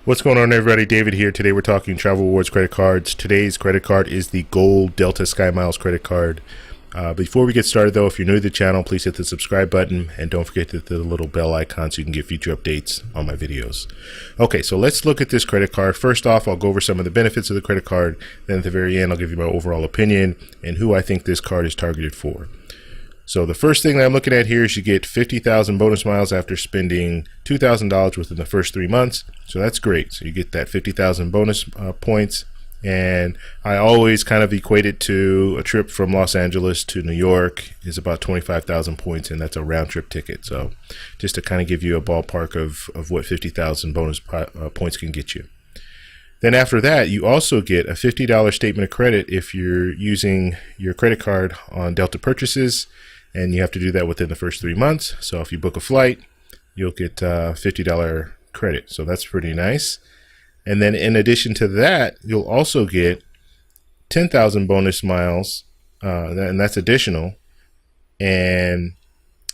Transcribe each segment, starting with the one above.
What's going on, everybody? David here. Today we're talking travel rewards credit cards. Today's credit card is the Gold Delta Skymiles credit card. Before we get started though, if you're new to the channel, please hit the subscribe button and don't forget to hit the little bell icon so you can get future updates on my videos. Okay, so let's look at this credit card. First off, I'll go over some of the benefits of the credit card. Then at the very end, I'll give you my overall opinion and who I think this card is targeted for. So the first thing that I'm looking at here is you get 50,000 bonus miles after spending $2,000 within the first 3 months. So that's great. So you get that 50,000 bonus points. And I always kind of equate it to a trip from Los Angeles to New York is about 25,000 points, and that's a round trip ticket. So just to kind of give you a ballpark of what 50,000 bonus points can get you. Then after that, you also get a $50 statement of credit if you're using your credit card on Delta purchases. And you have to do that within the first 3 months. So if you book a flight, you'll get $50 credit. So that's pretty nice. And then in addition to that, you'll also get 10,000 bonus miles, and that's additional. And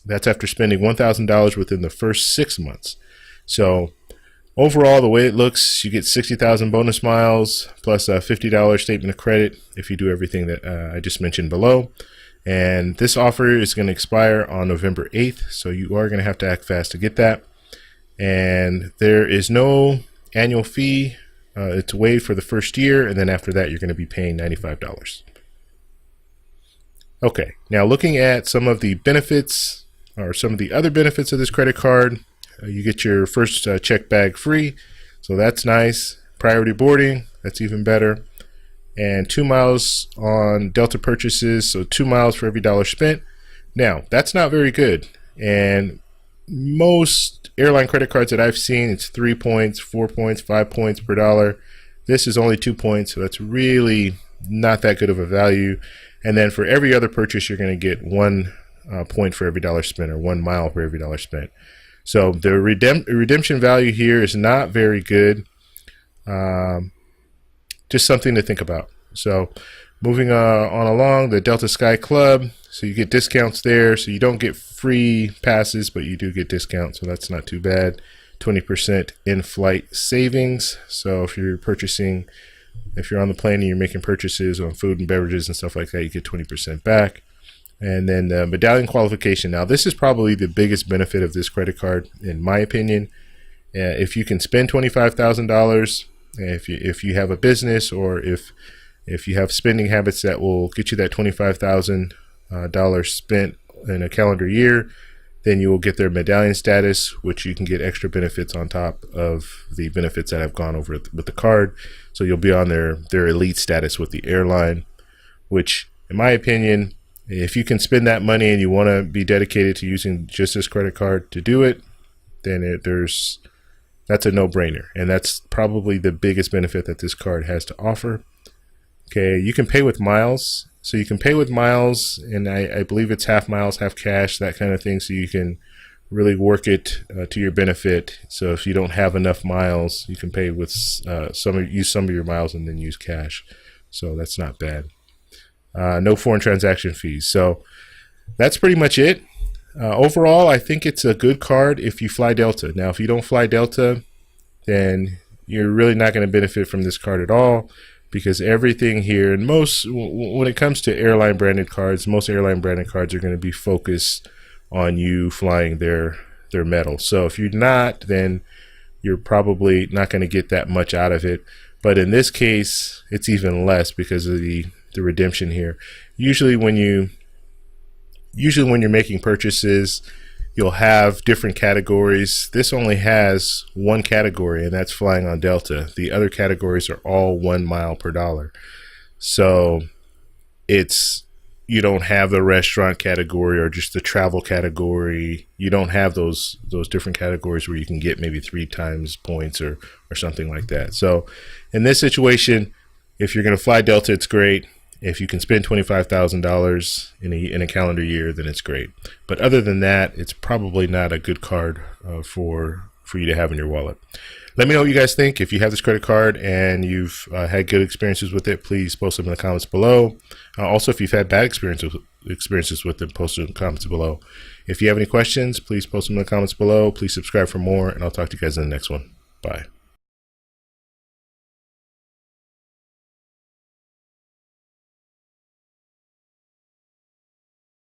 that's after spending $1,000 within the first 6 months. So overall, the way it looks, you get 60,000 bonus miles plus a $50 statement of credit if you do everything that I just mentioned below. And this offer is going to expire on November 8th, so you are going to have to act fast to get that. And there is no annual fee. It's waived for the first year, and then after that, you're going to be paying $95. Okay, now looking at some of the benefits, or some of the other benefits of this credit card, you get your first check bag free, so that's nice. Priority boarding, that's even better. And 2 miles on Delta purchases, so 2 miles for every dollar spent. Now, that's not very good. And most airline credit cards that I've seen, it's 3 points, 4 points, 5 points per dollar. This is only 2 points, so that's really not that good of a value. And then for every other purchase, you're going to get 1 point for every dollar spent, or 1 mile for every dollar spent. So the redemption value here is not very good. Just something to think about. So moving on along, the Delta Sky Club, so you get discounts there. So you don't get free passes, but you do get discounts, so that's not too bad. 20% in-flight savings. So if you're on the plane and you're making purchases on food and beverages and stuff like that, you get 20% back. And then the Medallion Qualification. Now this is probably the biggest benefit of this credit card, in my opinion. If you can spend $25,000, if you have a business, or if you have spending habits that will get you that $25,000 spent in a calendar year, then you will get their medallion status, which you can get extra benefits on top of the benefits that I've gone over with the card. So you'll be on their elite status with the airline, which in my opinion, if you can spend that money and you want to be dedicated to using just this credit card to do it, then that's a no-brainer, and that's probably the biggest benefit that this card has to offer. Okay, you can pay with miles. So you can pay with miles, and I believe it's half miles, half cash, that kind of thing, so you can really work it to your benefit. So if you don't have enough miles, you can pay with use some of your miles and then use cash. So that's not bad. No foreign transaction fees. So that's pretty much it. Overall, I think it's a good card if you fly Delta. Now, if you don't fly Delta, then you're really not going to benefit from this card at all, because everything here, and when it comes to airline branded cards, most airline branded cards are going to be focused on you flying their metal. So if you're not, then you're probably not going to get that much out of it. But in this case, it's even less because of the redemption here. Usually when you're making purchases, you'll have different categories. This only has one category, and that's flying on Delta. The other categories are all 1 mile per dollar. So you don't have the restaurant category or just the travel category. You don't have those different categories where you can get maybe 3 times points or something like that. So in this situation, if you're going to fly Delta, it's great. If you can spend $25,000 in a calendar year, then it's great. But other than that, it's probably not a good card for you to have in your wallet. Let me know what you guys think. If you have this credit card and you've had good experiences with it, please post them in the comments below. Also, if you've had bad experiences with it, post them in the comments below. If you have any questions, please post them in the comments below. Please subscribe for more, and I'll talk to you guys in the next one. Bye.